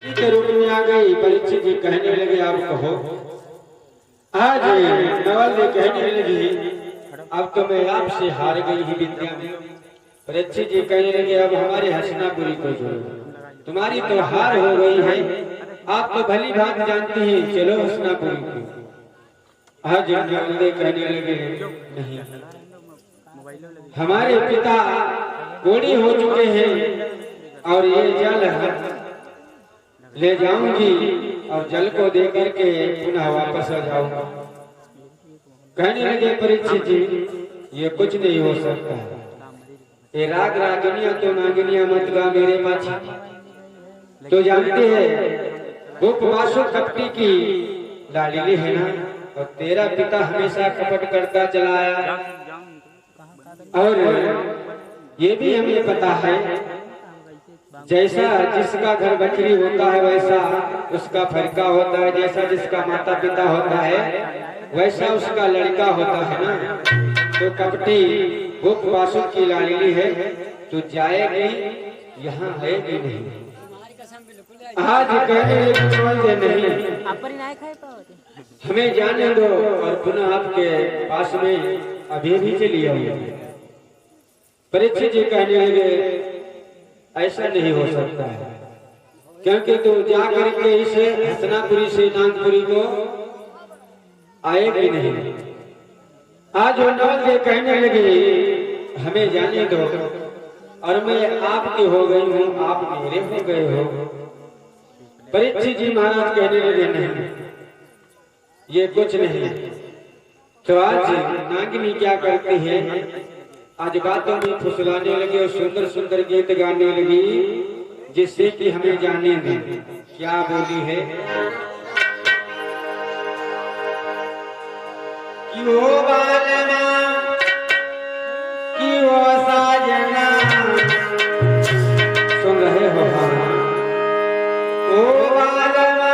के रूप में आ गई। परीक्षित जी कहने लगे आप कहो। आज नवल जी कहने लगी अब तो मैं आपसे हार गई ही विद्या में। परीक्षित जी कहने लगे अब हमारे हसनापुरी को जोड़ो, तुम्हारी तो हार हो गई है। आप तो भली बात जानती हैं, चलो हसनापुरी को। आज नवल कहने लगे नहीं, हमारे पिता कोड़ी हो चुके हैं और ये जल ले जाऊंगी और जल को दे करके पुनः वापस आ जाऊंगा। कहने लगे परीक्षित जी ये कुछ नहीं हो सकता, ये राग रागिनियां तो नागिनियां मत गा मेरे पाछी। तो जानते हैं वो वासु कपटी की लाडली है ना, और तेरा पिता हमेशा कपट करता चला आया। और ये भी हमें पता है जैसा जिसका घर बकरी होता है वैसा उसका फरका होता है, जैसा जिसका माता पिता होता है वैसा उसका लड़का होता है ना। तो कपटी वो वासु की लाडली है, तो जाएगी यहाँ है कि नहीं। आज कहने नहीं, हमें जाने दो और पुनः आपके पास में अभी भी चली आऊंगी। परीक्षित जी कहने लगे ऐसा नहीं हो सकता है, क्योंकि तू जा करके इसे हसनापुरी से नागपुरी को आएगी नहीं। आज वो नवल जी कहने लगे हमें जाने दो और मैं आपकी हो गई हूँ, आप मेरे हो गए हो। परीक्षित जी महाराज कहने लगे नहीं ये कुछ नहीं। तो आज नागिनी क्या करती है, आज बातों में फुसलाने लगी और सुंदर सुंदर गीत गाने लगी, जिससे कि हमें जाने दें क्या बोली है कि वो बालमा कि वो साजना सुन रहे हो ओ बालमा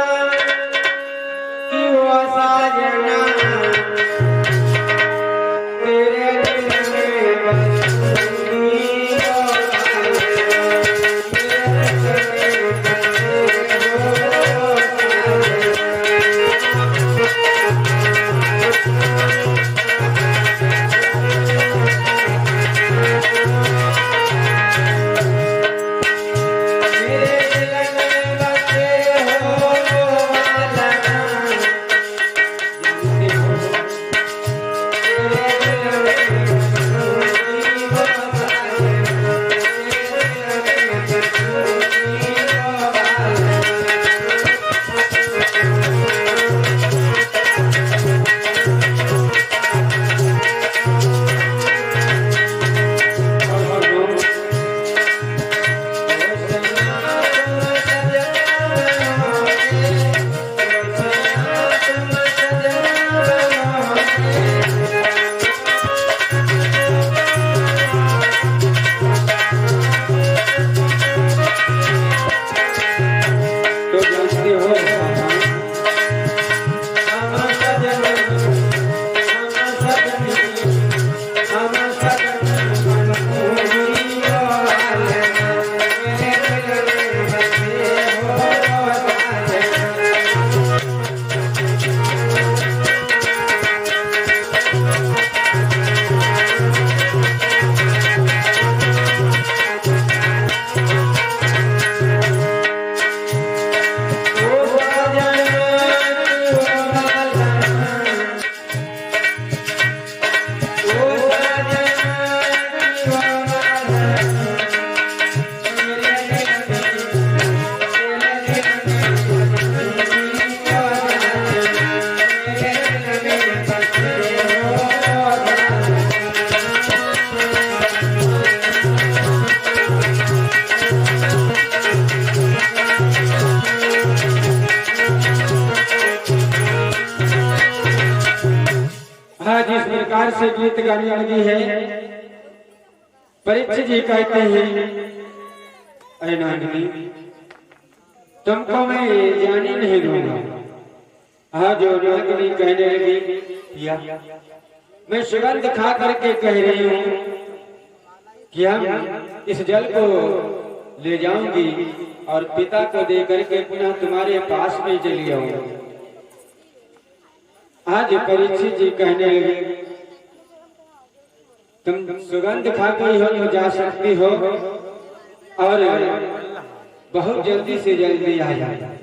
कि वो साजना जिस प्रकार से गीत गाने लगी है। परीक्षित जी कहते हैं ऐ नागिनी तुमको मैं जाने नहीं दूंगा। आज जो नागिनी कहने लगी या मैं सुगंध खा करके कह रही हूँ कि हम इस जल को ले जाऊंगी और पिता को दे करके पुनः तुम्हारे पास में चली आऊंगी। आज परीक्षित जी कहने लगे, तुम सुगंध खा गई हो तो जा सकती हो और बहुत जल्दी से जल्दी आ जाए।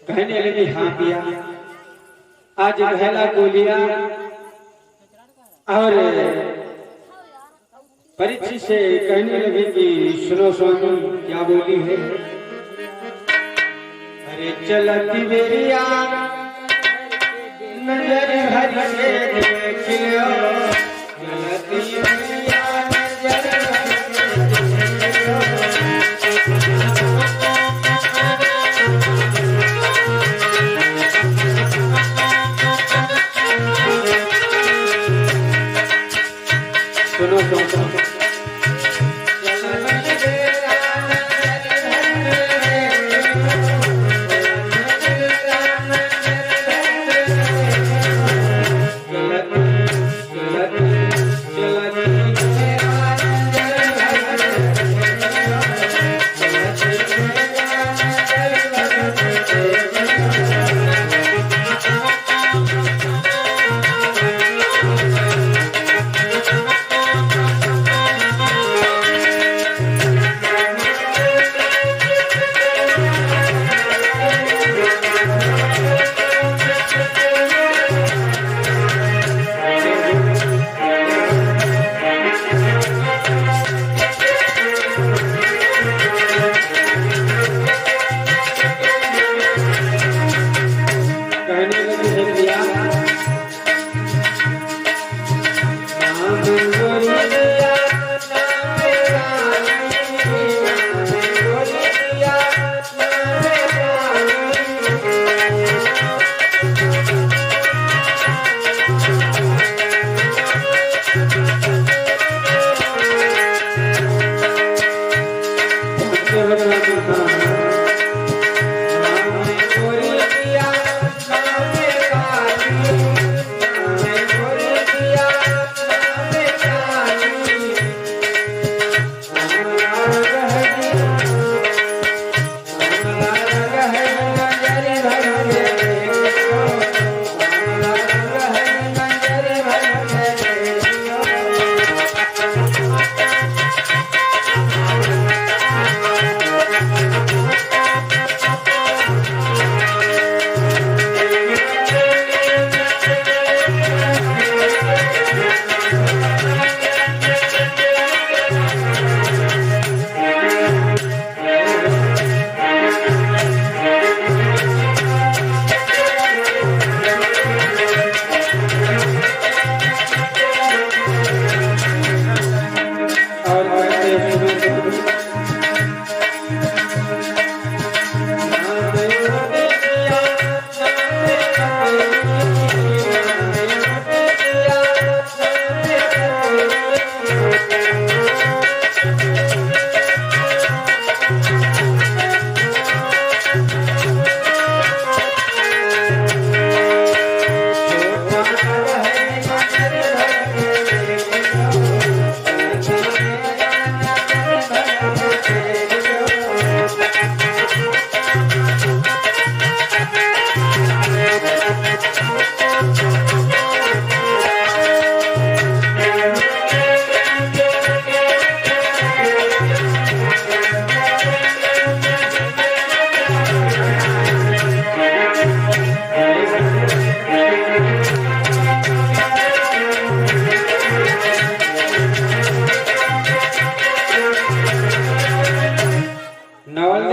कहने लगी, हाँ पिया। आज बहला को लिया और परीक्षित से कहने लगे कि सुनो स्वामी क्या बोली है। अरे चलती बेरिया नजर भर के देख लो, चलती बेरिया नजर भर के देख लो। सुनो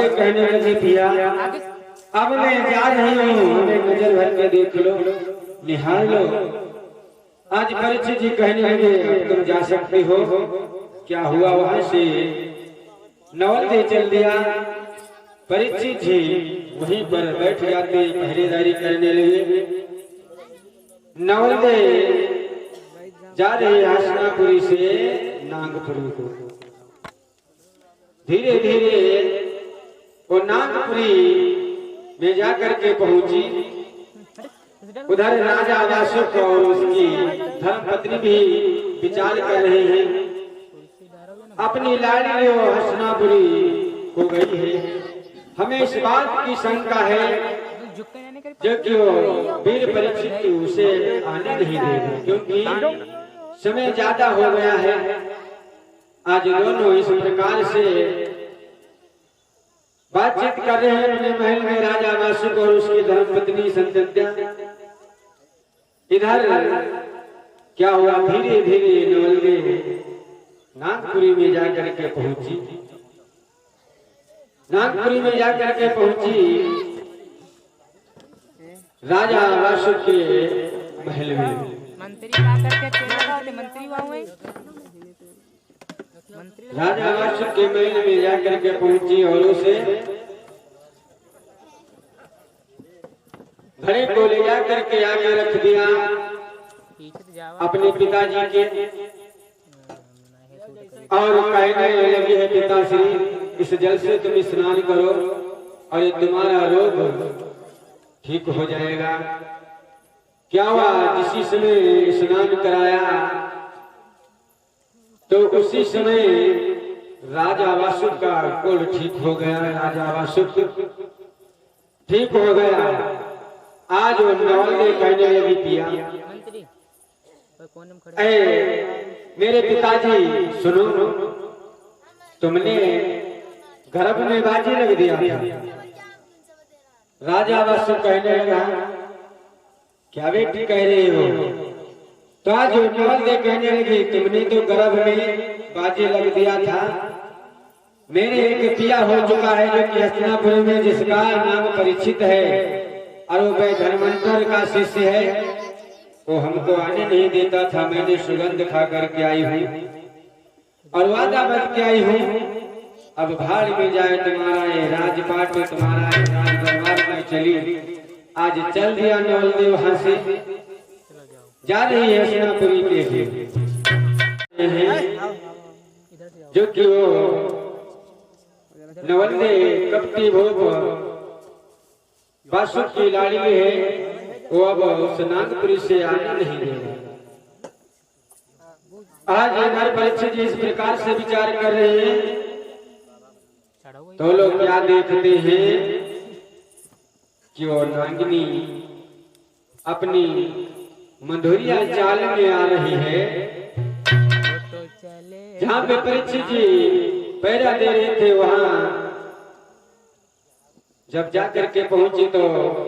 कहने लगे पिया अब मैं जा रही हूँ, हमें नजर भर के देख लो, निहार लो। आज परीक्षित जी कहने लगे तुम जा सकते हो। क्या हुआ वहां से नवल दे चल दिया। परीक्षित जी वहीं पर बैठ जाते, पहरेदारी करने लगे। नवल दे जा रहे हसनापुरी से नागपुरी को। धीरे धीरे वो नागपुरी में जाकर के पहुंची। उधर राजा अशोक और उसकी धर्मपत्नी भी विचार कर रहे हैं। अपनी लाड़ी हसनापुरी हो गई है। हमें इस बात की शंका है जो कि वो वीर परीक्षित उसे आने नहीं देगा, क्योंकि समय ज्यादा हो गया है। आज दोनों इस प्रकार से बातचीत कर रहे हैं अपने महल में, राजा वासुक और उसकी धर्मपत्नी संतत्या। इधर क्या हुआ, धीरे धीरे नवलदेव नागपुरी में जाकर के पहुंची। नागपुरी में जाकर के पहुंची राजा वासुक के महल में। राजा वासुक के महल में जाकर के पहुंची और उसे घड़े को ले जाकर के आगे रख दिया अपने पिताजी के, और कहने लगी है पिताश्री इस जल से तुम स्नान करो और ये तुम्हारा रोग ठीक हो जाएगा। क्या हुआ, जिसी समय स्नान कराया तो उसी समय राजा वासुक का कुल ठीक हो गया। राजा वासुक ठीक हो गया। आज वो नवलदेव कहने लगी पिया, मेरे पिताजी सुनो, तुमने गर्भ में बाजी लग दिया। राजा वासुक कहने लगा, क्या बेटी कह रहे हो? तो आज नवलदेव कहने लगी, तुमने तो गर्भ में बाजी लग दिया था। मेरे एक पिया हो चुका है जो कि हस्तिनापुर में, जिसका नाम परीक्षित है और वो धर्मंतर का शिष्य है। वो हमको आने नहीं देता था। मैंने सुगंध खा करके आई हूँ और वादा बन के आई हूँ। अब भाड़ में जाए तुम्हारा ये राजपाट में, तुम्हारा राज दरबार में चली। आज चल दिया नवलदेव वहां से, जा रही है हस्तिनापुरी के लिए, जो कि वो नवलदेव कपटी भोप वासुक की लाड़ी है। वो अब उस नागपुरी से आने नहीं देगा। आज हमारे परीक्षित जी इस प्रकार से विचार कर रहे हैं, तो लोग क्या देखते हैं कि वो नागिनी अपनी मधुरिया चाल में आ रही है। जहाँ पे परीक्षित जी पैरा दे रहे थे, वहां जब जाकर के पहुंची तो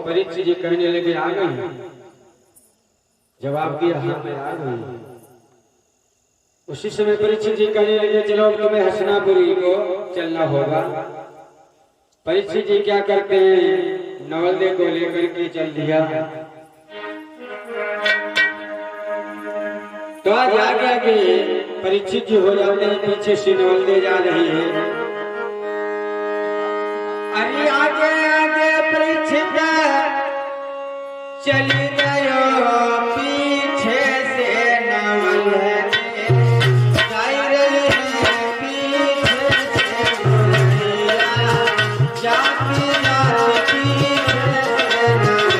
परीक्षित जी कहने लगे, आ गई। जवाब दिया, हाँ मैं आ गई। उसी समय परीक्षित जी कहने लगे, चलो अब तुम्हें हस्तिनापुरी को चलना होगा। परीक्षित जी क्या करते हैं, नवलदेव को लेकर के चल दिया। तो आज आगे आगे परीक्षित जी हो जाते हैं, पीछे से नवलदेव जा रही है। अरे आगे आगे परीक्षित चली गयो, पीछे से नवलदेव जा रही है। पीछे से नवलदेव जाती जाती पीछे से नवलदेव।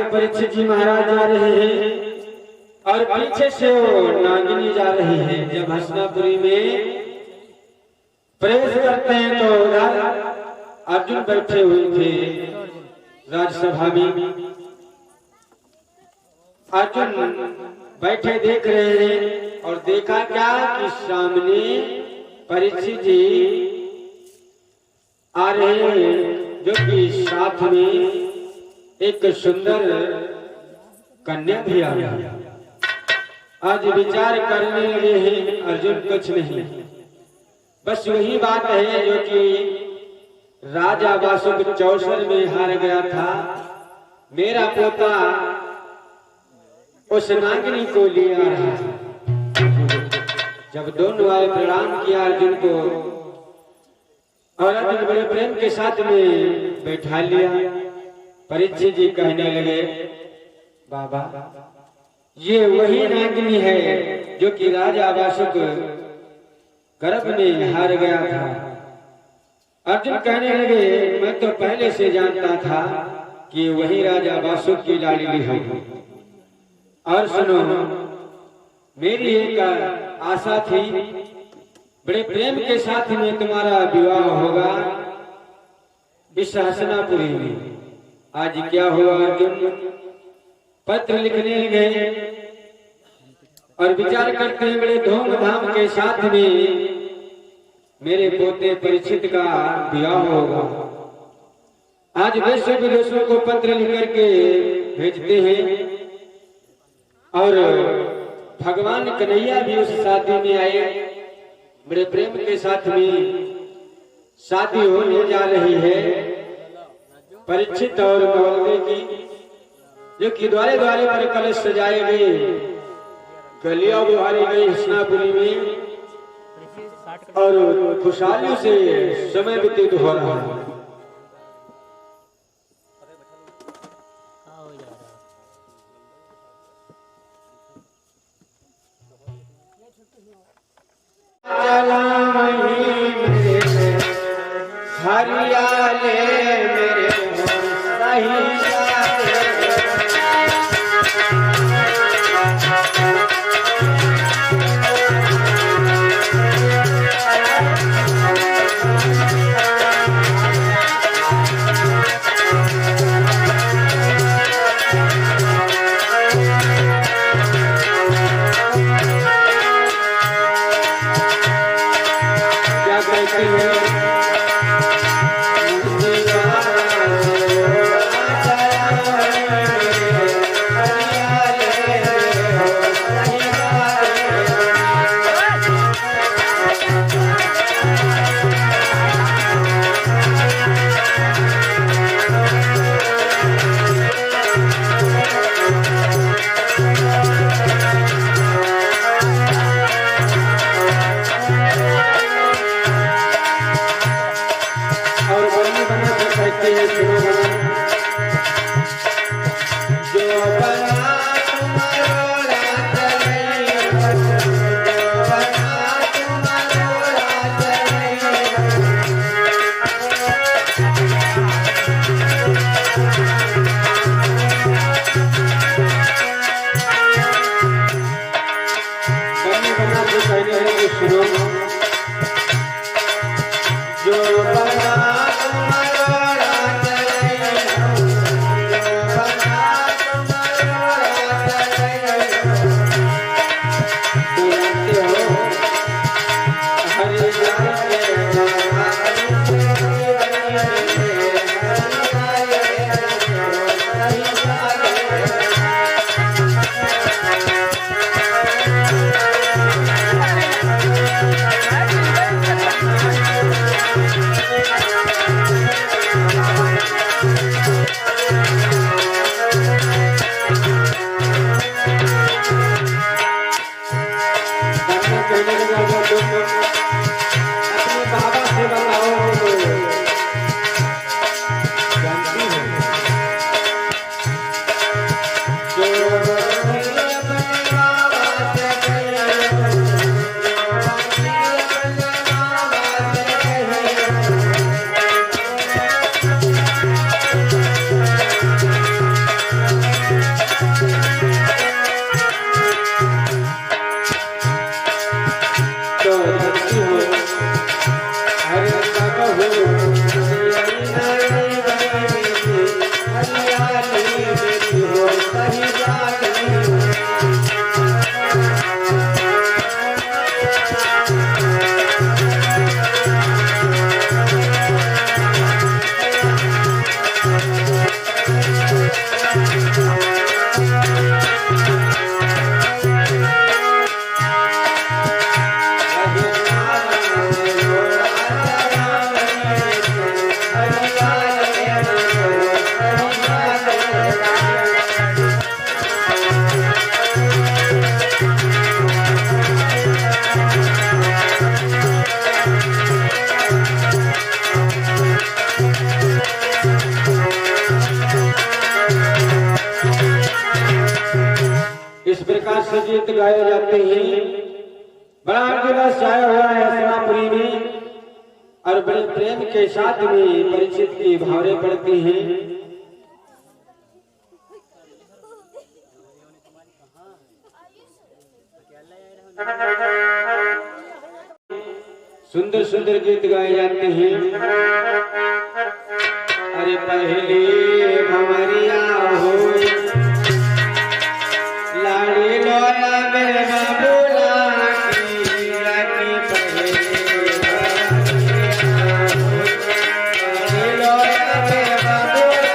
परीक्षित जी महाराज जा रहे हैं और पीछे से वो नागिनी जा रही है। जब हस्तिनापुरी में प्रवेश करते हैं तो उधर अर्जुन बैठे हुए थे राजसभा में अर्जुन बैठे देख रहे हैं और देखा क्या कि सामने परीक्षित जी आ रहे हैं, जो कि साथ में एक सुंदर कन्या भी आ रही है। आज विचार करने लगे हैं अर्जुन, कुछ नहीं, बस वही बात है जो कि राजा वासुक चौसर में हार गया था। मेरा पोता उस नागिनी को ले आ रहा है। जब दोनों आए प्रणाम किया अर्जुन को और अर्जुन बड़े प्रेम के साथ में बैठा लिया। परीक्षित जी कहने लगे, बाबा ये वही नागिनी है जो कि राजा वासुक गर्भ में हार गया था। अर्जुन कहने लगे, मैं तो पहले से जानता था कि वही राजा वासुक की लाडली है। और सुनो, मेरी एक आशा थी, बड़े प्रेम के साथ में तुम्हारा विवाह होगा इस हसनापुरी में। आज क्या हुआ, अर्जुन पत्र लिखने लगे और विचार करते हैं बड़े धूमधाम के साथ में मेरे पोते परीक्षित का विवाह होगा। आज देशों विदेशों को पत्र लिख करके भेजते हैं और भगवान कन्हैया भी उस शादी में आए। बड़े प्रेम के साथ में शादी होने जा रही है परीक्षित और नवलवे की, जो कि द्वारे द्वारे पर कलश सजाए गए, गलियां बुहारी गई हसनापुरी में और खुशहाली से समय व्यतीत हो रहा है। हरियाले मेरे इस प्रकार से गीत गाए जाते हैं। बड़ा दिवस आया हुआ है हस्तिनापुरी में और बड़े प्रेम के साथ में परीक्षित की भावरें पड़ती हैं। सुंदर सुंदर गीत गाए जाते हैं। अरे पहले भंवरिया हो लाड़ी लोला मेरे बाबूला की रानी पहले लोला मेरे बाबूला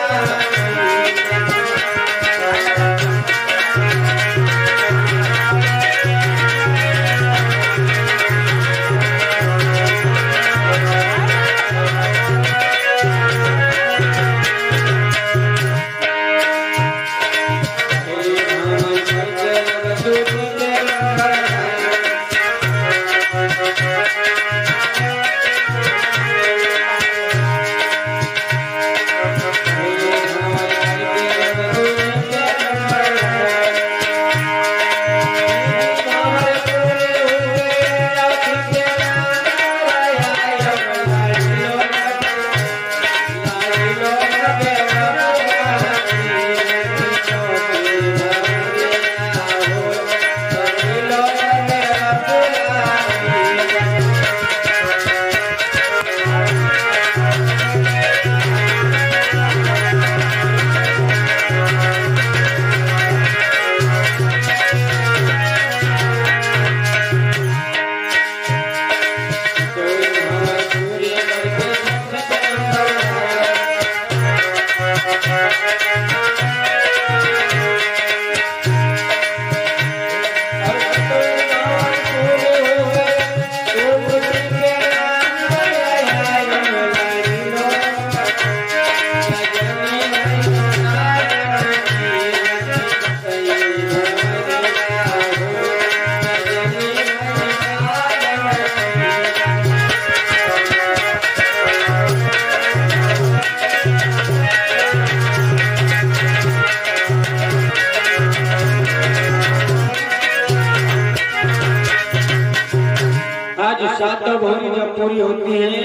सातों भौरी जब पूरी होती है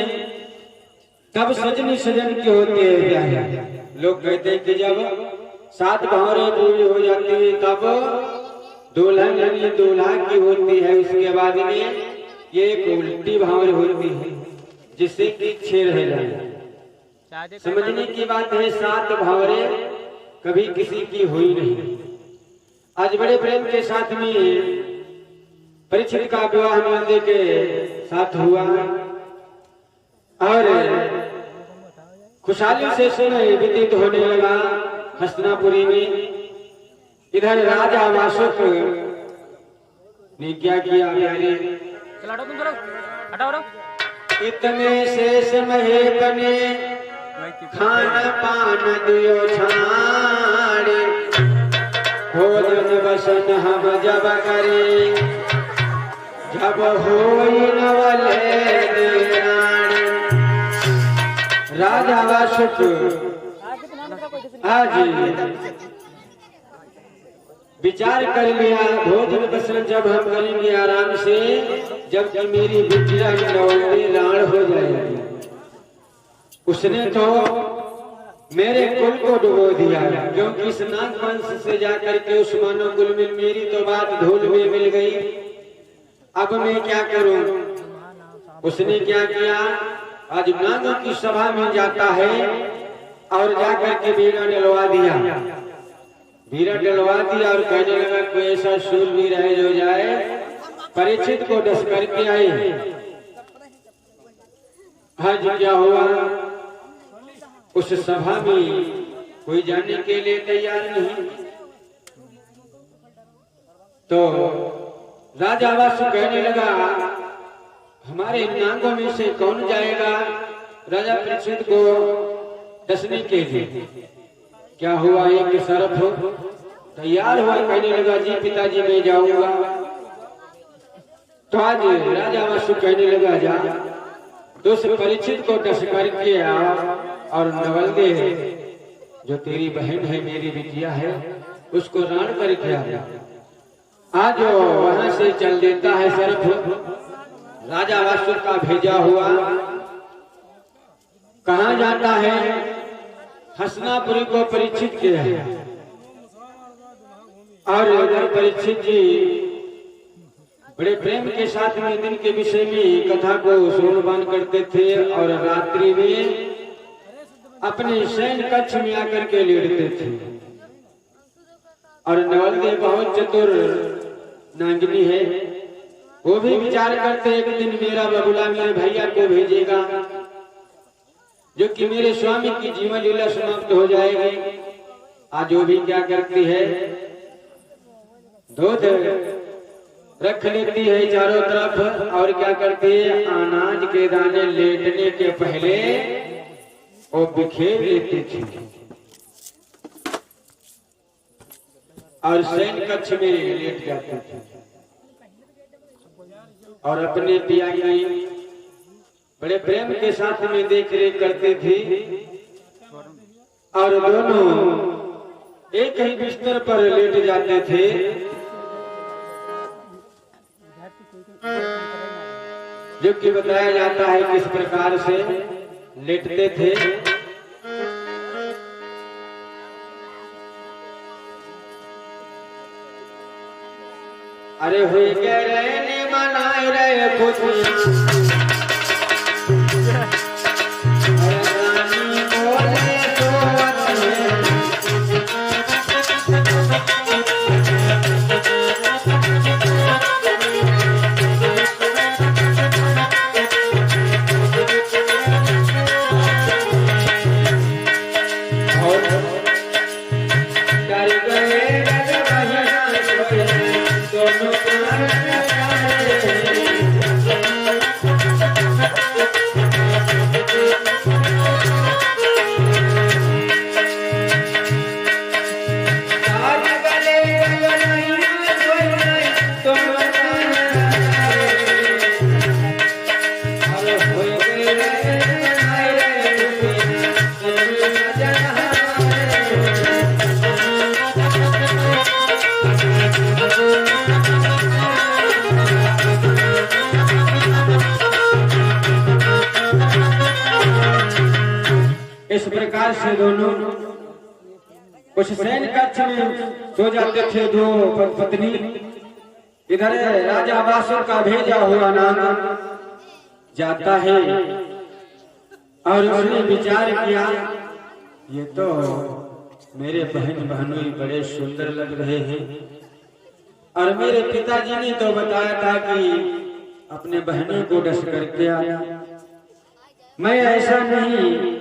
तब सजनी सजन की होती है ब्याह। लोग कहते हैं कि जब 7 भौरें पूरी हो जाती है तब दुल्हन यानी दूल्हा की होती है। उसके बाद में ये एक उल्टी भौर होती है जिससे कि 6 रह जाए। समझने की बात है 7 भौरें कभी किसी की हुई नहीं। आज बड़े प्रेम के साथ में परीक्षित का विवाह नंदे के साथ हुआ और खुशहाली से समय व्यतीत होने लगा हस्तिनापुरी में। इधर राजा वासुक ने क्या किया प्यारे, इतने शेष महे बने खान पान दियो छाड़े, भोजन बसन हम जब करे जब होई नवले देरानी। राजा वासुक आज विचार कर लिया भोजन बसन जब हम करेंगे आराम से, जबकि मेरी बिटिया नवले राण हो जाएगी। उसने तो मेरे कुल को डुबो दिया, क्योंकि इस नाग वंश से जाकर के उस मानव कुल में मेरी तो बात धूल में मिल गई। अब मैं क्या करूं? उसने क्या किया, आज नागों की सभा में जाता है और जाकर के बीड़ा डलवा दिया। बीड़ा डलवा दिया और कहने लगा कोई ऐसा शूरवीर है जो जाए परीक्षित को डस करके आए। आज क्या हुआ, उस सभा में कोई जाने के लिए तैयार नहीं। तो राजा वासु कहने लगा हमारे नागों में से कौन जाएगा राजा परीक्षित को डसने के लिए। क्या हुआ, एक सर्प तैयार हुआ, कहने लगा जी पिताजी मैं जाऊंगा। तो आज राजा वासु कहने लगा जा तो उस परीक्षित को डस करके आ और नवलदे जो तेरी बहन है मेरी बिटिया है उसको राण करके आ। आज वहां से चल देता है सर्प राजा वासुर का भेजा हुआ। कहा जाता है? हसनापुरी को परीक्षित किया है। और उधर परीक्षित जी बड़े प्रेम के साथ में दिन के विषय में कथा को श्रवण करते थे और रात्रि में अपने शयन कक्ष में आकर के लेटते थे। और नवलदेव बहुत चतुर नागिनी है, वो भी विचार करते एक दिन मेरा बबुला मेरे भैया को भेजेगा जो कि मेरे स्वामी की जीवन लीला समाप्त हो जाएगी। आज वो भी क्या करती है, दूध रख लेती है चारों तरफ और क्या करती है, अनाज के दाने लेटने के पहले वो बिखेर लेती थी और शयन कक्ष में लेट जाती थी और अपने पिया की बड़े प्रेम के साथ में देख रेख करती थी। और दोनों एक ही बिस्तर पर लेट जाते थे। जो कि बताया जाता है किस प्रकार से लेटते थे। अरे हुई के रहने मनाए रहे खुशी से दोनों कुछ शयन कक्ष में सो जाते थे दो पत्नी। इधर राजा वासुर का भेजा हुआ नाग जाता है और उसने विचार किया, ये तो मेरे बहन बहनोई बड़े सुंदर लग रहे हैं और मेरे पिताजी ने तो बताया था कि अपने बहनों को डस करके आया। मैं ऐसा नहीं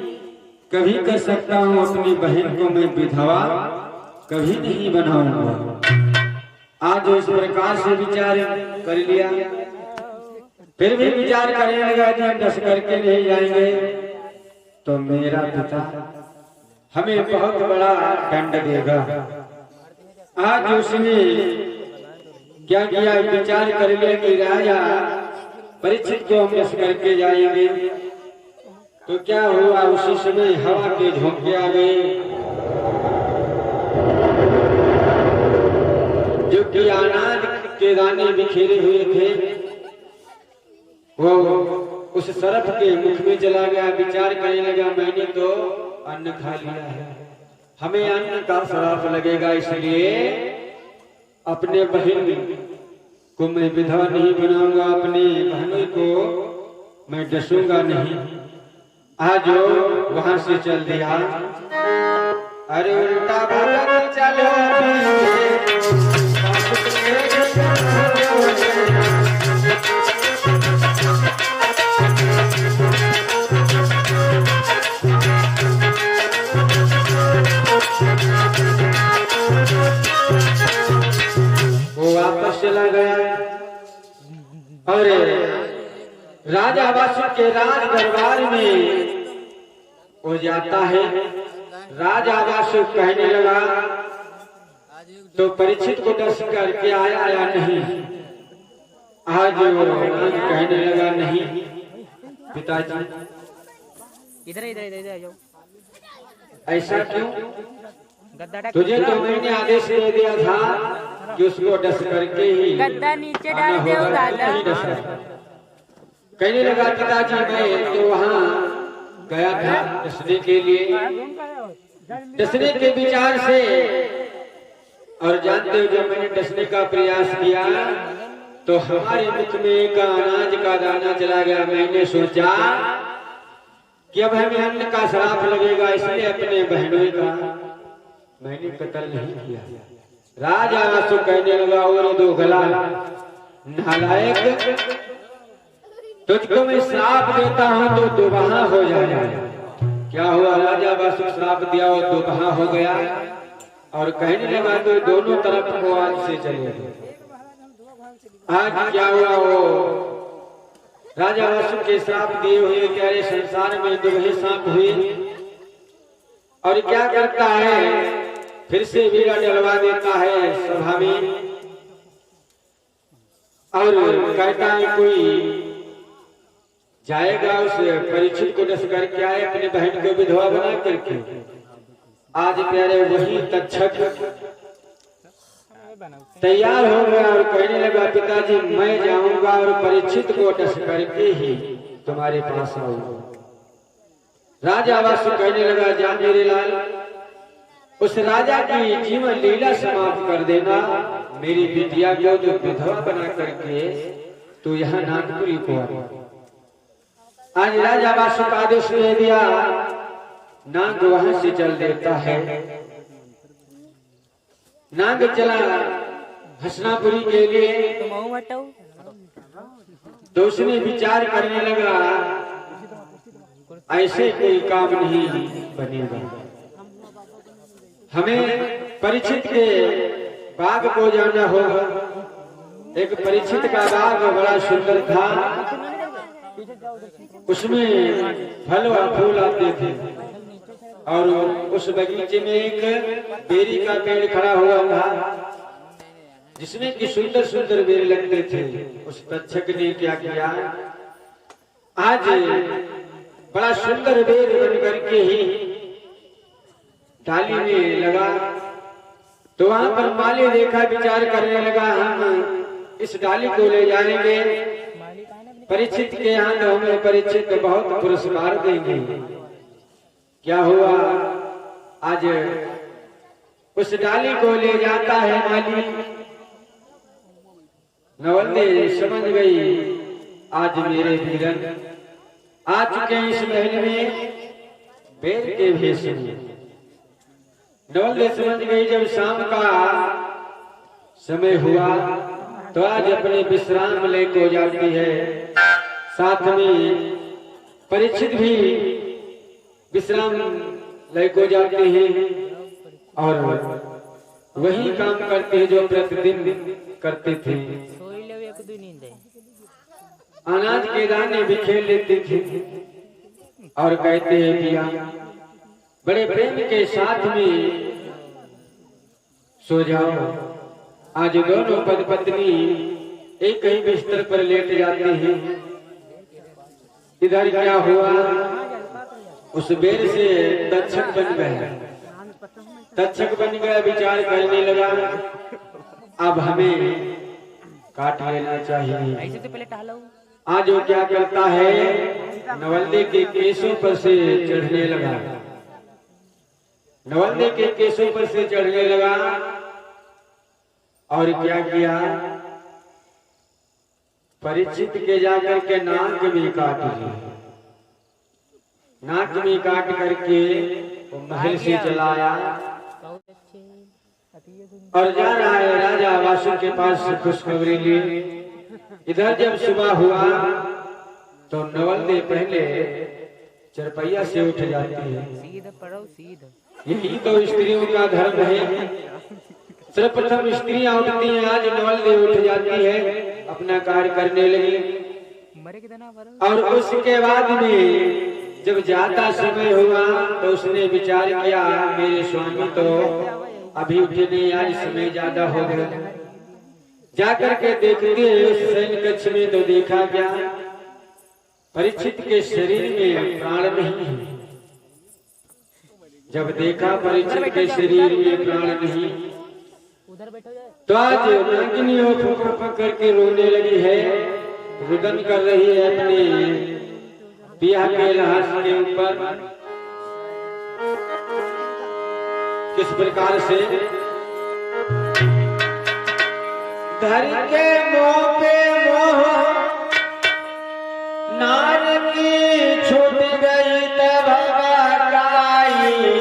कभी कर सकता हूँ, अपनी बहन को मैं विधवा कभी नहीं बनाऊंगा। आज इस प्रकार से विचार कर लिया, फिर भी विचार करने लगा कि हम डस करके नहीं जाएंगे तो मेरा पिता हमें बहुत बड़ा दंड देगा। आज उसने क्या किया, विचार कर लिया कि राजा परीक्षित को हम डस करके जाएंगे। तो क्या हुआ, उसी समय हवा के झोंके आ गए जो कि अनाज के दाने बिखेरे हुए थे। वो उस सरफ के मुख में चला गया। विचार करने लगा, मैंने तो अन्न खा लिया है, हमें अन्न का श्राप लगेगा, इसलिए अपने बहन को मैं विधवा नहीं बनाऊंगा, अपनी बहनों को मैं डसूंगा नहीं। आज वहां से चल दिया। अरे उल्टा भगत चलो वो वापस चला गया और राजा वासुर के राज दरबार में वो जाता है। राजा वासुर कहने लगा, तो परीक्षित को डस करके आया या नहीं? आज वो कहने लगा, नहीं पिताजी। इधर इधर इधर जाओ। ऐसा क्यों? तुझे तो मैंने आदेश दे दिया था कि उसको डस करके ही गद्दा नीचे डाल दो दादा। कहने लगा पिताजी मैं तो वहाँ गया था डसने के लिए, डसने के विचार से, और जानते हो जब मैंने डसने का प्रयास किया तो हमारे मुख में एक अनाज का दाना चला गया। मैंने सोचा कि अब हमें अन्न का श्राप लगेगा, इसलिए अपने बहनों का मैंने कत्ल नहीं किया। राजा आंसू कहने लगा और दो गला नालायक, तुझको मैं श्राप देता हूं तो दुबहा हो जाएगा। क्या हुआ? राजा वासु श्राप दिया और दुबहा हो गया और कहने लगा तो दोनों तरफ को आज से चलेगा। आज क्या हुआ? वो राजा वासु के श्राप दिए हुए प्यारे संसार में दुबहे सांप हुए और क्या करता है, फिर से वीरा डलवा देता है सभा में और कहता है कोई जाएगा उस परीक्षित को डस करके आए, अपने बहन को विधवा बना करके। आज प्यारे वही तक्षक तैयार हो गया और कहने लगा पिताजी मैं जाऊंगा और परीक्षित को डस करके ही तुम्हारे पास आऊंगा। राजा वासु कहने लगा जा मेरे लाल, उस राजा की जीवन लीला समाप्त कर देना, मेरी बिटिया को जो विधवा बना करके तो यहाँ नागपुरी को आज राजा वासु का आदेश दे दिया, नाग वहां से चल देता है। नाग चला हसनापुरी के लिए तो उसने विचार करने लगा ऐसे कोई काम नहीं बनेगा, हमें परीक्षित के बाग को जाना होगा। एक परीक्षित का बाग बड़ा सुंदर था, उसमें फल और फूल आते थे और उस बगीचे में एक बेरी का पेड़ खड़ा हुआ था जिसमें कि सुंदर सुंदर बेर लगते थे। उस तक्षक ने क्या किया, आज बड़ा सुंदर बेर बन करके ही डाली में लगा तो वहां पर माली देखा, विचार करने लगा हम इस डाली को ले जाएंगे परीक्षित के यहाँ तो हमें परीक्षित बहुत पुरस्कार देंगे। क्या हुआ? आज उस डाली को ले जाता है माली। नवल्ले समझ गई आज मेरे वीरन आ चुके हैं इस महल में बेर के भेष में। नवल्ले समझ गई जब शाम का समय हुआ तो आज अपने विश्राम लेको जाती है, साथ में परीक्षित भी विश्राम लेको जाते हैं और वही काम करते हैं जो प्रतिदिन करते थे। अनाज के दाने बिखेर लेते थे और कहते हैं पिया बड़े प्रेम के साथ में सो जाओ। आज दोनों पति पत्नी एक ही बिस्तर पर लेट जाते हैं। इधर क्या हुआ, उस बेर से तक्षक बन गया। तक्षक बन गया, विचार करने लगा अब हमें काट लेना चाहिए। आज वो क्या करता है, नवल्ले के केसों पर से चढ़ने लगा। नवल्ले के केसों पर से चढ़ने लगा और क्या किया, परीक्षित के जाकर के नाक में काट लिया। नाक में काट करके वो महल से चला आया और जा रहा है राजा वासु के पास खुशखबरी लिए। इधर जब सुबह हुआ तो नवल्ले पहले चरपैया से उठ जाती है। यही तो स्त्रियों का धर्म है, सर्वप्रथम स्त्रियां उठती हैं, आज नवल्ले उठ जाती है, अपना कार्य करने लगी। और उसके बाद में जब जाता समय हुआ तो उसने विचार किया मेरे स्वामी तो अभी उठे नहीं, आज समय ज्यादा हो गया। जाकर के देखते उस सैन्य कक्ष में तो देखा गया परीक्षित के शरीर में प्राण नहीं है। जब देखा परीक्षित के शरीर में प्राण नहीं, तो आज नागिनी हो फुक करके रोने लगी है, रुदन कर रही है अपने पिया के लाश के ऊपर। किस प्रकार से धर के मोह पे मोह नार की छूट गई तब काई।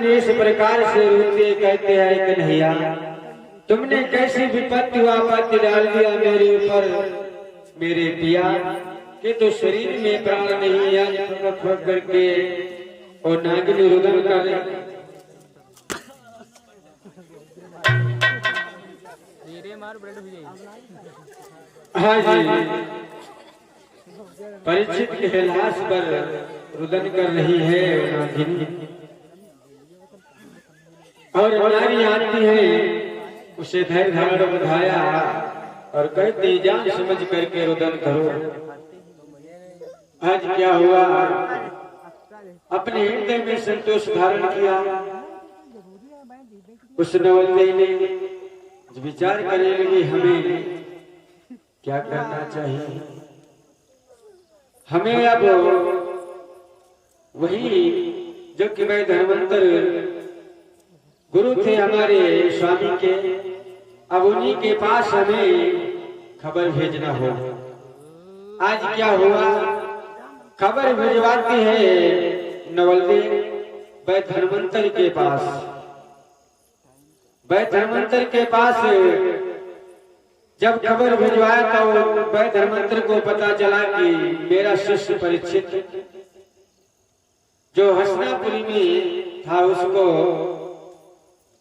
इस प्रकार से रोते कहते हैं कन्हैया, तुमने कैसी विपत्ति आपत्ति डाल दिया मेरे ऊपर मेरे पिया कि तो शरीर में प्राण नहीं आज फक करके और नागिनी रुदन कर। हाँ जी, परीक्षित के लाश पर रुदन कर रही है नागिनी और नारी आती है, उसे धैर्य धारण बढ़ाया और कहती जान समझ करके रुदन करो। आज क्या हुआ, अपने हृदय में संतोष धारण किया। उस नवल्ली ने विचार करने लगी हमें क्या करना चाहिए। हमें अब वही जो कि मैं धर्मांतर गुरु थे हमारे स्वामी के, अब उन्हीं के पास हमें खबर भेजना हो। आज क्या हुआ, खबर भिजवाती है नवल्ली वैद्य धर्मांतर के पास। वैद्य धर्मांतर के पास जब खबर भिजवाया तो वैद्य धर्मांतर को पता चला कि मेरा शिष्य परीक्षित जो हसनापुरी में था उसको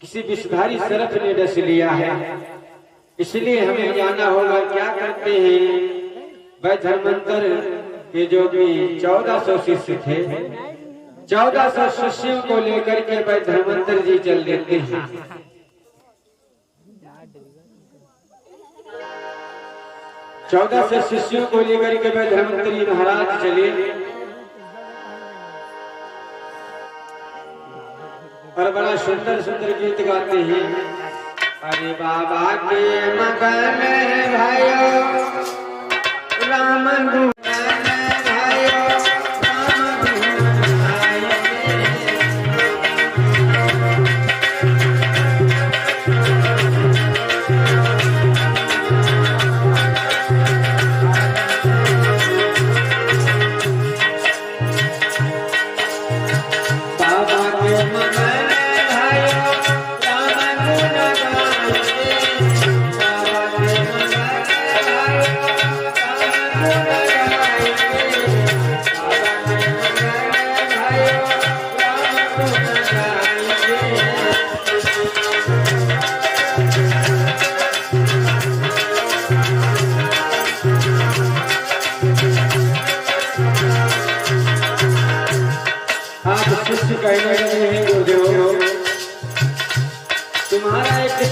किसी विषधारी सर्प ने डस लिया है, इसलिए हमें जाना होगा। क्या करते हैं वैद्य धर्मांतर के जो भी 1400 शिष्य थे, 1400 शिष्यों को लेकर के वैद्य धर्मांतर जी चल देते हैं। 1400 शिष्यों को लेकर के वैद्य धर्मांतर जी महाराज चले और बड़ा सुंदर सुंदर गीत गाते हैं। अरे बाबा के मकान भाइयों राम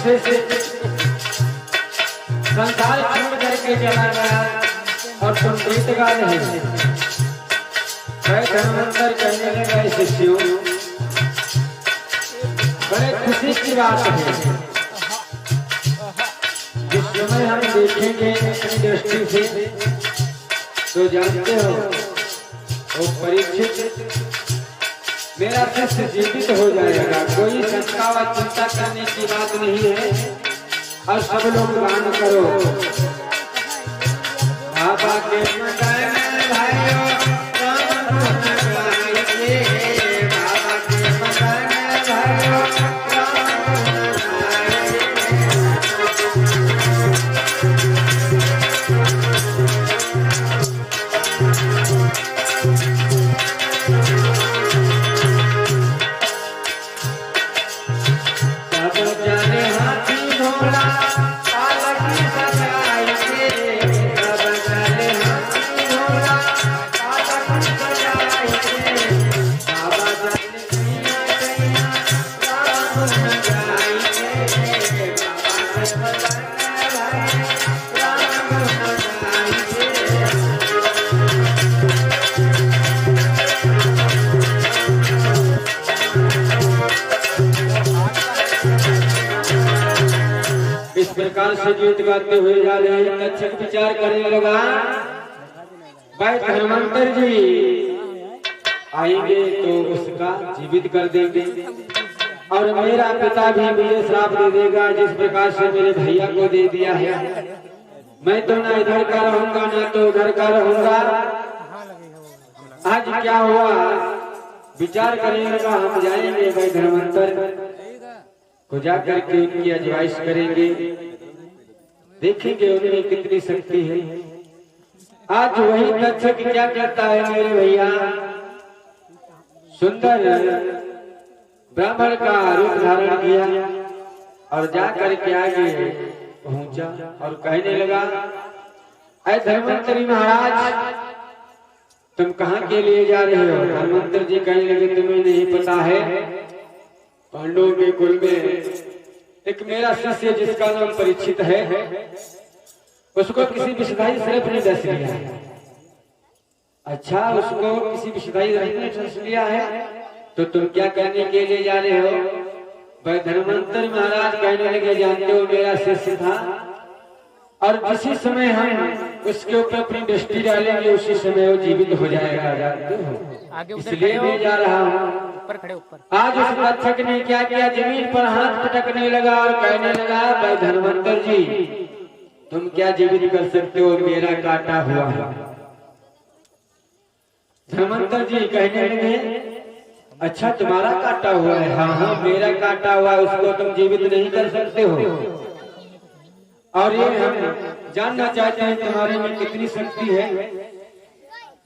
शिष्य संसार छोड़ करके चला गया और तुम गीत गा रहे थे। मैं धर्मांतर कहने लगा शिष्यों, बड़े खुशी की बात है। जिस समय हम देखेंगे अपनी दृष्टि से तो जानते हो वो परीक्षित मेरा शिष्य जीवित हो जाएगा। कोई शंका व चिंता करने की बात नहीं है। और सब लोग गान करो। बाबा के मकान भाइयों राम गुण गाइए, बाबा के मकान भाइयों राम प्रकार से गीत गाते हुए जा रहे हैं। तक्षक विचार करने लगा, भाई धर्मांतर जी आएंगे तो उसका जीवित कर देंगे और मेरा पिता भी मुझे श्राप दे देगा जिस प्रकार से मेरे भैया को दे दिया है। मैं तो ना इधर का रहूंगा ना तो उधर का रहूंगा। आज क्या हुआ विचार करने लगा, हम जाएंगे भाई धर्मांतर को जाकर के उनकी अजमाइश करेंगे, देखेंगे उनमें कितनी शक्ति है। आज वही तक्षक क्या करता है मेरे भैया, सुंदर ब्राह्मण का रूप धारण किया और जाकर के आगे पहुंचा और कहने लगा, अरे धर्मंतरी महाराज तुम कहाँ के लिए जा रहे हो। धर्मंतर जी कहने लगे, तुम्हें नहीं पता है पांडवों के कुल में एक मेरा शिष्य जिसका नाम परीक्षित है, उसको किसी विषधारी सर्प ने डस लिया है। अच्छा, उसको किसी विषधारी सर्प ने डस लिया है तो तुम क्या कहने के लिए जा रहे हो। भाई धर्मांतर महाराज कहने लगे, जानते हो मेरा शिष्य था और जिसी समय हम उसके ऊपर अपनी दृष्टि डालेंगे उसी समय वो जीवित हो जाएगा, जानते हो, इसलिए मैं जा रहा हूँ। आज उस तक्षक ने क्या किया, जमीन पर हाथ पटकने लगा और कहने लगा, भाई धर्मांतर जी तुम क्या जीवित कर सकते हो, मेरा काटा हुआ है। धर्मांतर जी कहने लगे, अच्छा तुम्हारा काटा हुआ है। हाँ हाँ मेरा काटा हुआ है, उसको तुम जीवित नहीं कर सकते हो। और ये हम जानना चाहते हैं तुम्हारे में कितनी शक्ति है।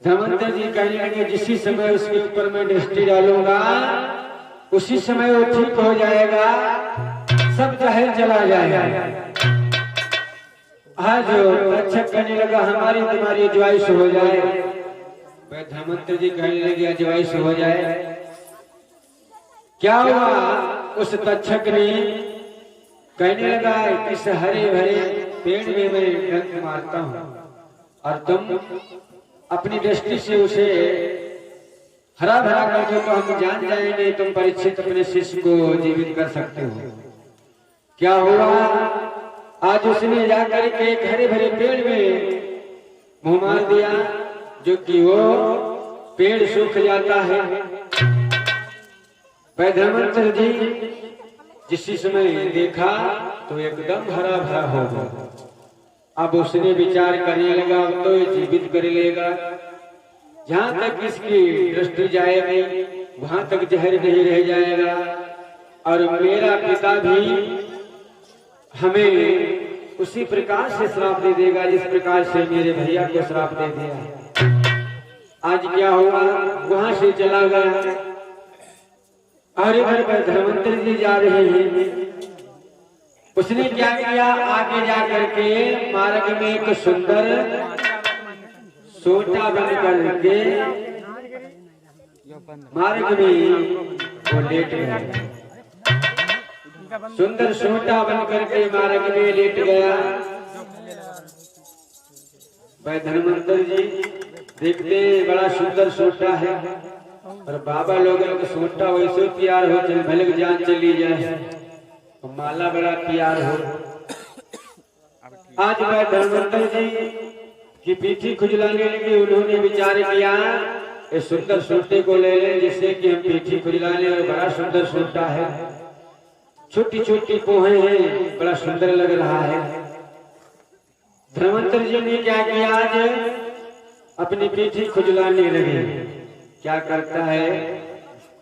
धर्मांतर जी कहने लगे, जिसी समय उसके ऊपर मैं दृष्टि डालूंगा उसी समय वो ठीक हो जाएगा, सब जहर चला जाएगा। आज तक्षक कहने लगा, हमारी तुम्हारी अजवाइश हो जाए। धर्मांतर जी कहने लगे, अजवाइश हो जाए। क्या हुआ, उस तक्षक ने कहने लगा, इस हरे भरे पेड़ में मैं डंक मारता हूँ और तुम अपनी दृष्टि से उसे हरा भरा कर दो तो हम जान जाएंगे तुम परीक्षित अपने शिष्य को जीवित कर सकते हो। क्या हुआ, आज उसने जाकर के एक हरे भरे पेड़ में मुंह मार दिया, जो कि वो पेड़ सूख जाता है। धर्मांतर जी जिस समय दे तो एकदम हरा भरा हो गया। अब उसने विचार करने लगा, तो ये जीवित कर लेगा, जहां तक इसकी दृष्टि जाएगी वहां तक जहर नहीं रह जाएगा और मेरा पिता भी हमें उसी प्रकार से श्राप दे देगा जिस प्रकार से मेरे भैया को श्राप दे दिया। आज क्या हुआ, वहां से चला गया और इधर पर धर्मांतर जी जा रहे हैं। उसने क्या किया, आगे जाकर के मार्ग में एक सुंदर सोटा बन करके मार्ग में वो लेट गए। सुंदर सोटा बन करके मार्ग में लेट गया। भाई धर्मेंद्र जी देखते बड़ा सुंदर सोटा है और बाबा लोगों को सोटा वैसे प्यार हो चल भले जान चली जाए तो माला बड़ा प्यार हो। आज भाई धर्मेंद्र जी की पीठी खुजलाने लगी। उन्होंने विचार किया इस सुंदर सोटे को ले लें जिससे कि हम पीठी खुजला लें। और बड़ा सुंदर सोटा है, छोटी छोटी पोहे हैं, बड़ा सुंदर लग रहा है। धर्मेंद्र जी ने क्या किया, आज अपनी पीठी खुजलाने लगे। क्या करता है,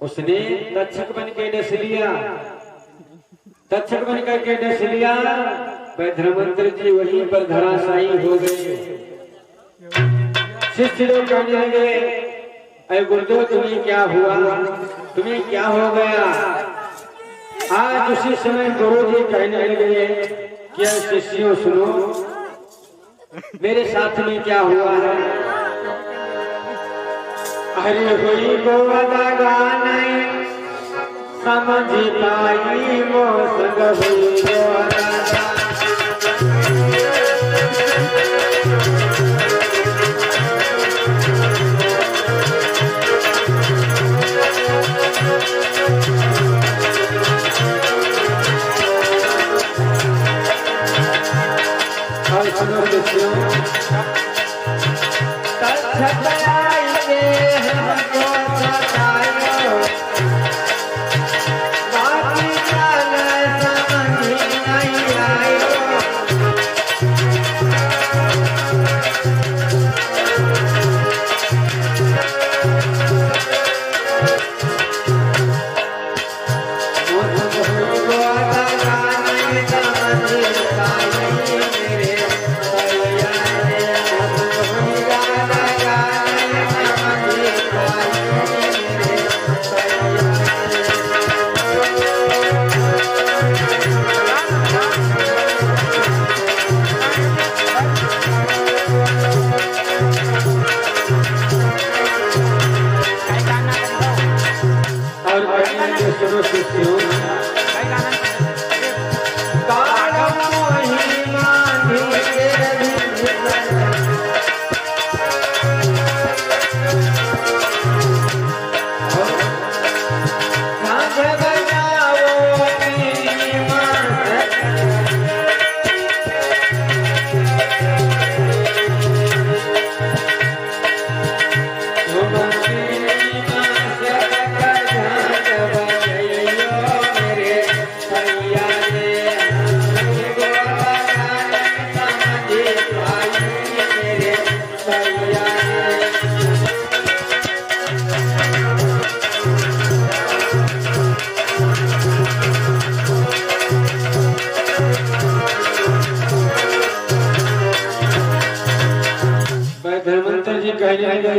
उसने तक्षक बन के डस लिया। तक्षक बन करके डस लिया। वह धर्मेंद्र जी वहीं पर धराशायी हो गए। शिष्य लोग कहने लगे, अरे गुरुदेव तुम्हें क्या हुआ, तुम्हें क्या हो गया। आज उसी समय गुरु जी कहने लगे कि शिष्यों सुनो मेरे साथ में क्या हुआ है। अरे हुई गोदा नहीं समझ पाई मोसंग हुई गोदा।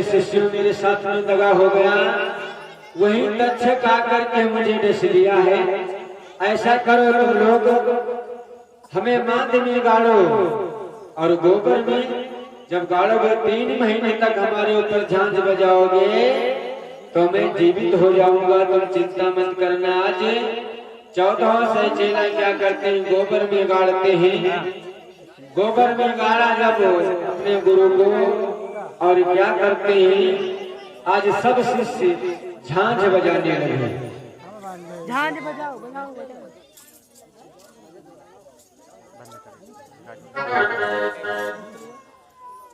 शिष्यों मेरे साथ में दगा हो गया, वही तक्षक आकर के मुझे डस लिया है। ऐसा करो तुम लोग हमें मांद में गाड़ो और गोबर में जब गाड़ोगे 3 महीने तक हमारे ऊपर झांझ बजाओगे तो मैं जीवित हो जाऊंगा। तुम चिंता मत करना। आज 14 से चेला क्या करते हैं, गोबर में गाड़ते हैं। गोबर में गाड़ा जब अपने गुरु को और क्या करते हैं, आज सब शिष्य झांझ बजाने लगे। झांझ बजाओ बजाओ बजाओ।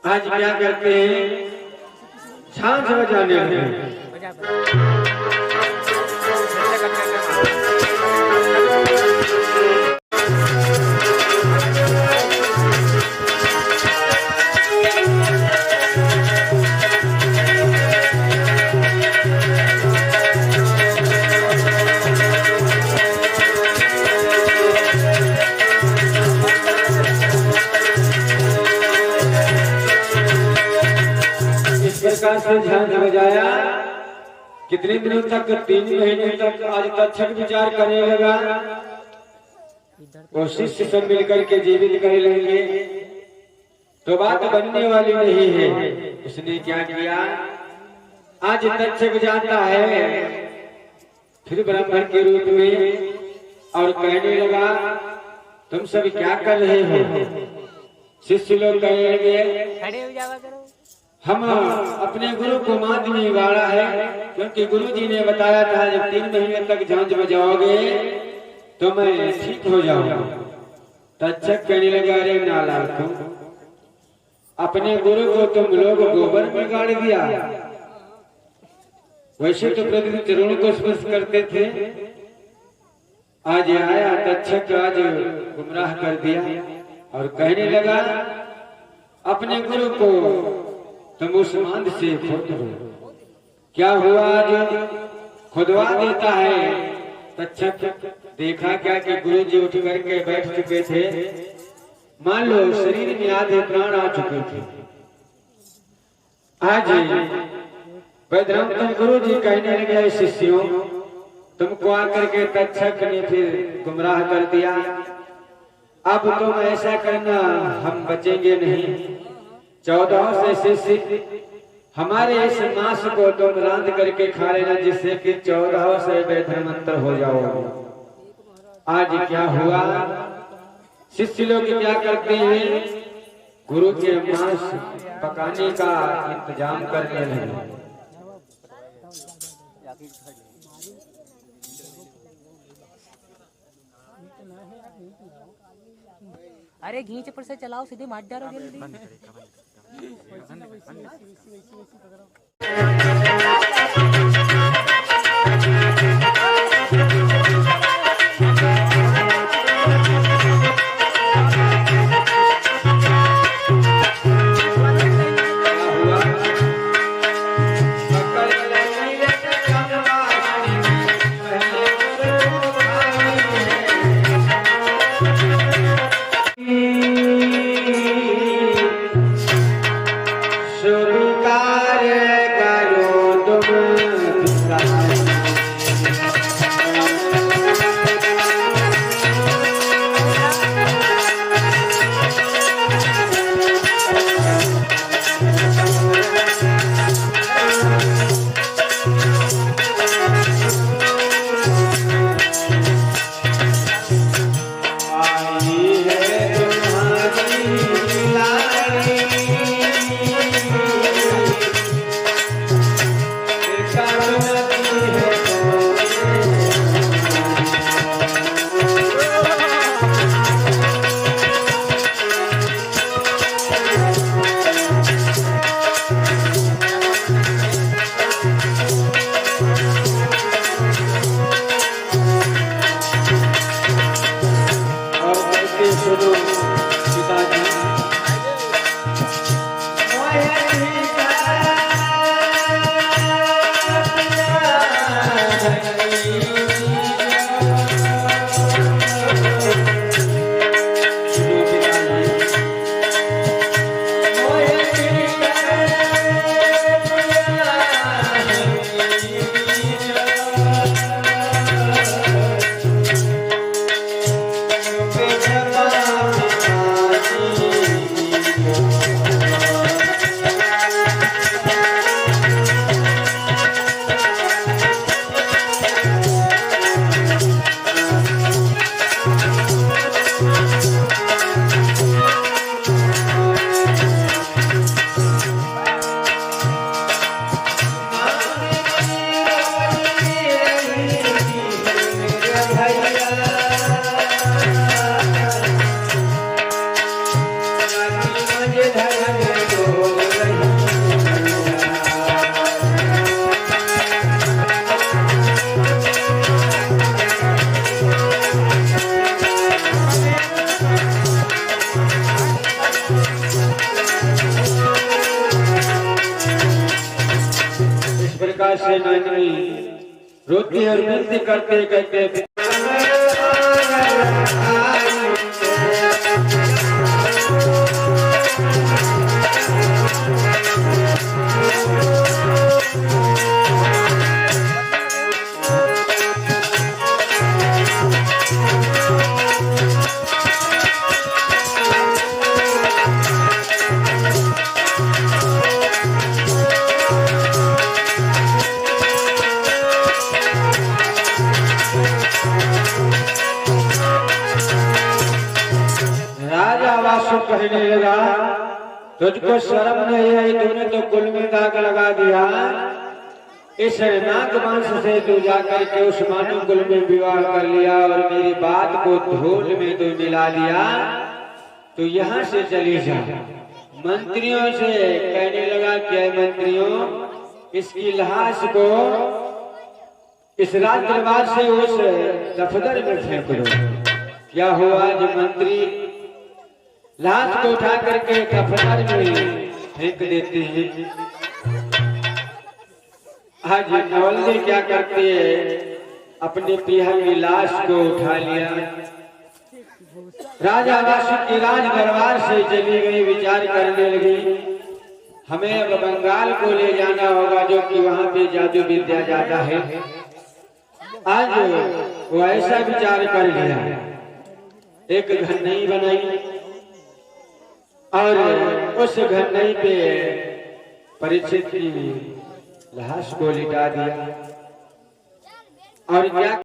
आज क्या करते हैं, झांझ बजाने लगे। से झांझ बजाया कितने दिनों तक, 3 महीने तक। आज तक्षक विचार करने लगा, वो शिष्य सब मिलकर के जीवित कर लेंगे तो बात बनने वाली नहीं है। उसने क्या किया, आज तक्षक जाता है फिर ब्राह्मण के रूप में और कहने लगा तुम सब क्या कर रहे हो? शिष्य लोग कहने लगे खड़े हो जावा करो। हम अपने गुरु को मानने वाला है, क्योंकि गुरु जी ने बताया था जब 3 महीने तक झांझ बजाओगे तो मैं ठीक हो जाऊंगा। तक्षक कहने लगा अरे नालायक तुम, अपने गुरु को तुम लोग गोबर में गाड़ दिया। वैसे तो प्रतिदिन चरणों को स्पर्श करते थे, आज आया तक्षक आज गुमराह कर दिया। और कहने लगा अपने गुरु को तुम उस मांद से खोद दो। क्या हुआ? आज खुदवा देता है। तक्षक देखा क्या कि गुरु जी उठ करके बैठ चुके थे, मान लो शरीर में आधे प्राण आ चुके थे। आज वैद्यनाथ गुरु जी कहने लगे शिष्यों तुमको आकर के तक्षक ने फिर गुमराह कर दिया, अब तुम ऐसा करना हम बचेंगे नहीं। 14 से शिष्य हमारे इस मांस को तुम रांध करके खा लेना, जिससे कि 14 से बेधर्मांतर हो जाओगे। आज क्या हुआ? शिष्य लोग क्या करते हैं? गुरु के मांस पकाने का इंतजाम करने लगे। अरे घींच पर से चलाओ, सीधे मार डालो जल्दी। से नैनी रोती और विनती करते कहते वासु कहने लगा, तुझको शर्म नहीं है? तूने तो कुल में दाग लगा दिया। इस नागवंश से तू जाकर के उस मानव कुल में विवाह कर लिया और मेरी बात को धूल में तू मिला लिया। तो यहाँ से चली जा। मंत्रियों से कहने लगा, क्या मंत्रियों, इसकी लाश को इस राज दरबार से उस दफ्तर में फेंक दो। क्या हुआ? जो मंत्री लाश को उठा करके दफ्तर में फेंक देते हैं। आज नवल्ली क्या करते हैं, अपने प्रिया की लाश को उठा लिया। राजा वासु की राज दरबार से चली गई, विचार करने लगी, हमें अब बंगाल को ले जाना होगा, जो कि वहां पे जादू विद्या ज्यादा है। आज वो ऐसा विचार कर लिया, एक घर नहीं बनाई और उस घर नहीं पे परीक्षित की लाश को लिटा दिया। और क्या